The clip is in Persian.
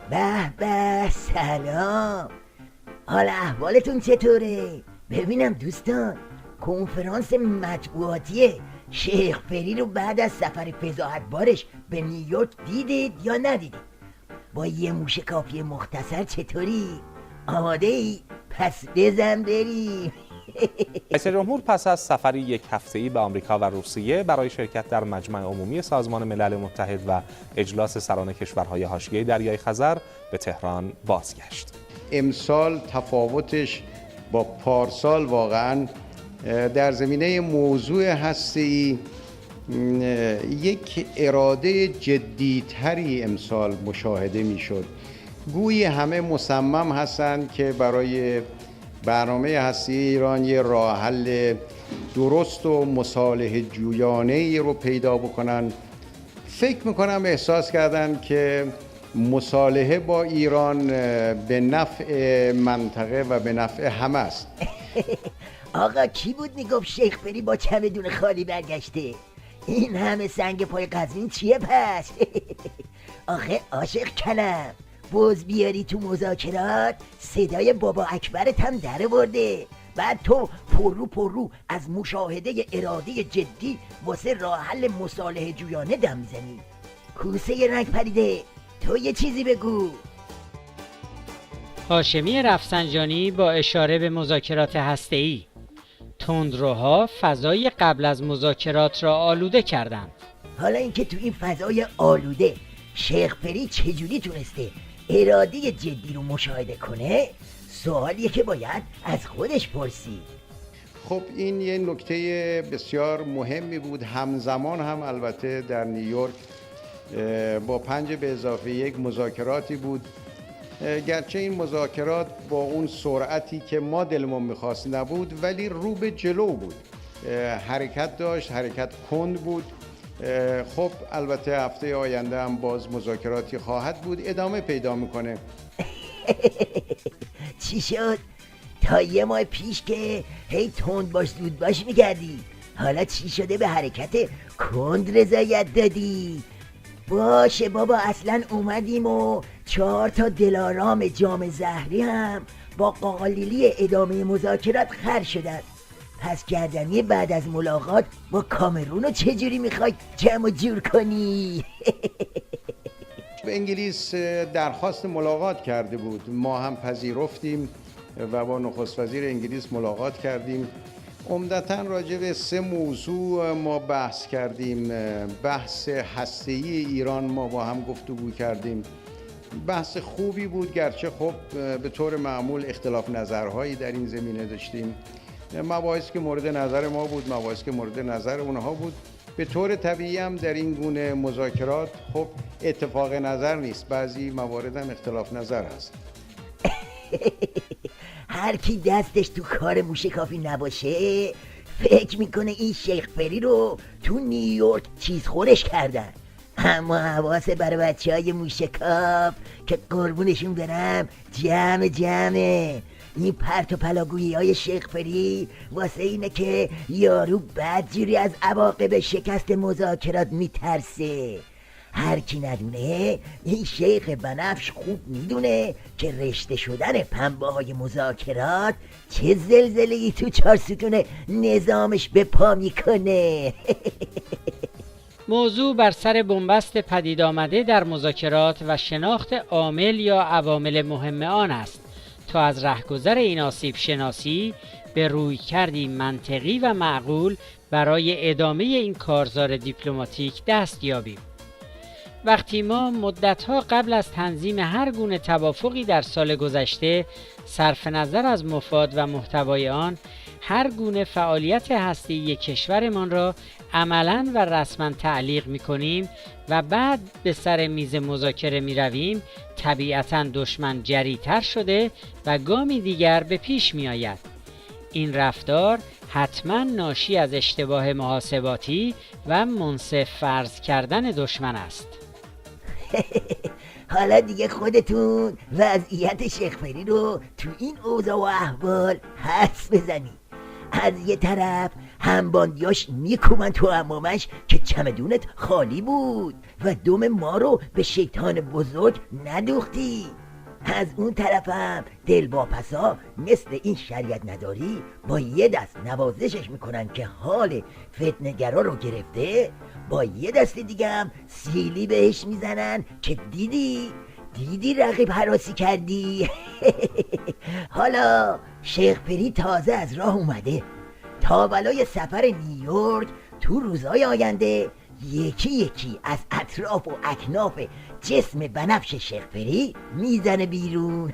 به به، سلام. حال احوالتون چطوره؟ ببینم دوستان، کنفرانس مطبوعاتی شیخ فری رو بعد از سفر فضاحتبارش به نیویورک دیدید یا ندیدید؟ با یه موشکافی مختصر چطوری؟ آماده ای؟ پس بزن بریم. رئیس جمهور پس از سفری یک هفته‌ای به آمریکا و روسیه برای شرکت در مجمع عمومی سازمان ملل متحد و اجلاس سران کشورهای حاشیه دریای خزر به تهران بازگشت. امسال تفاوتش با پارسال واقعاً در زمینه موضوع هسته‌ای یک اراده جدی‌تری امسال مشاهده می‌شد. گویی همه مصمم هستند که برای برنامه هسته‌ای ایران یه راه حل درست و مصالحه جویانه‌ای رو پیدا بکنن. فکر می‌کنم احساس کردن که مصالحه با ایران به نفع منطقه و به نفع همه است. آقا کی بود میگفت شیخ فری با چمدون خالی برگشته؟ این همه سنگ پای قزوین چیه پس؟ آخه عاشق کلم، باز بیاری تو مذاکرات صدای بابا اکبرت هم در برده. بعد تو پرو از مشاهده اراده جدی واسه راه حل مصالحه جویانه دم میزنی. کوسه رنگ پریده، تو یه چیزی بگو. هاشمی رفسنجانی با اشاره به مذاکرات هسته‌ای: تندروها فضای قبل از مذاکرات را آلوده کردند. حالا اینکه تو این فضای آلوده شیخ فری چجوری تونسته اراده جدی رو مشاهده کنه، سوالیه که باید از خودش پرسید. خب این یه نکته بسیار مهمی بود. همزمان هم البته در نیویورک با 5+1 مذاکراتی بود. گرچه این مذاکرات با اون سرعتی که ما دلمون میخواست نبود، ولی رو به جلو بود، حرکت داشت، حرکت کند بود. خب البته هفته آینده هم باز مذاکراتی خواهد بود، ادامه پیدا میکنه. چی شد؟ تا یه ماه پیش که هی تند باش زود باش میگردی، حالا چی شده به حرکت کند رضایت دادی؟ باشه بابا، اصلا اومدیم و 4 دلارام جام زهری هم با قالیلی ادامه مذاکرات خر شدن. پس گردنی بعد از ملاقات با کامرون رو چجوری میخوای جمع و جور کنی؟ به انگلیس درخواست ملاقات کرده بود، ما هم پذیرفتیم و با نخست وزیر انگلیس ملاقات کردیم. عمدتاً راجع به 3 موضوع ما بحث کردیم. بحث هسته‌ای ایران ما با هم گفتگو کردیم. بحث خوبی بود، گرچه خب به طور معمول اختلاف نظرهایی در این زمینه داشتیم. مباحثی که مورد نظر ما بود، مباحثی که مورد نظر اونها بود. به طور طبیعی هم در این گونه مذاکرات خب اتفاق نظر نیست، بعضی موارد هم اختلاف نظر هست. هر کی دستش تو کار موشکافی نباشه فکر میکنه این شیخ فری رو تو نیویورک چیز خورش کردن. اما حواسه برای بچه های موشکاف که قربونشون برم جمعه. این پرت و پلاگویی های شیخ فری واسه اینه که یارو بدجوری از عواقب شکست مذاکرات میترسه. هر کی ندونه این شیخ بنفش خوب میدونه که رشته شدن پنبه های مذاکرات چه زلزله‌ای تو 4 ستون نظامش به پا میکنه. موضوع بر سر بنبست پدید آمده در مذاکرات و شناخت عامل یا عوامل مهم آن است تا از رهگذر این آسیب شناسی به رویکردی منطقی و معقول برای ادامه این کارزار دیپلماتیک دست یابیم. وقتی ما مدتها قبل از تنظیم هر گونه توافقی در سال گذشته صرف نظر از مفاد و محتوای آن هر گونه فعالیت هسته‌ای کشورمان را عملاً و رسماً تعلیق می‌کنیم و بعد به سر میز مذاکره می‌رویم، طبیعتاً دشمن جری‌تر شده و گامی دیگر به پیش می‌آید. این رفتار حتماً ناشی از اشتباه محاسباتی و منصف فرض کردن دشمن است. حالا دیگه خودتون وضعیت شیخ فری رو تو این اوضاع و احوال حدس بزنید. از یه طرف همباندیاش میکوبن تو عمامش که چمدونت خالی بود و دم ما رو به شیطان بزرگ ندوختی. از اون طرفم دلواپسا مثل این شریعت نداری با یه دست نوازشش میکنن که حال فتنگرا رو گرفته، با یه دست دیگه هم سیلی بهش میزنن که دیدی رقیب هراسی کردی. حالا شیخ پری تازه از راه اومده، تا بلای سفر نیویورک تو روزهای آینده یکی یکی از اطراف و اکناف جسم بنفش شیخ پری میزنه بیرون.